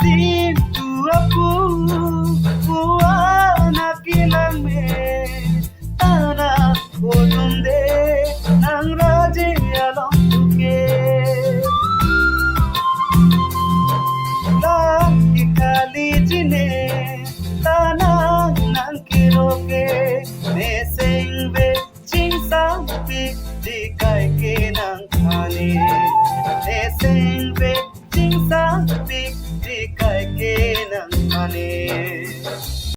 Sinto a buwan na kilame Tanah kodunde nang raje along tuke Laki kali jine tanah nang kiroke Ne sengbe ching sang pik di kai ke nang khane Ne sengbe ching sang pik di kai ke nang khane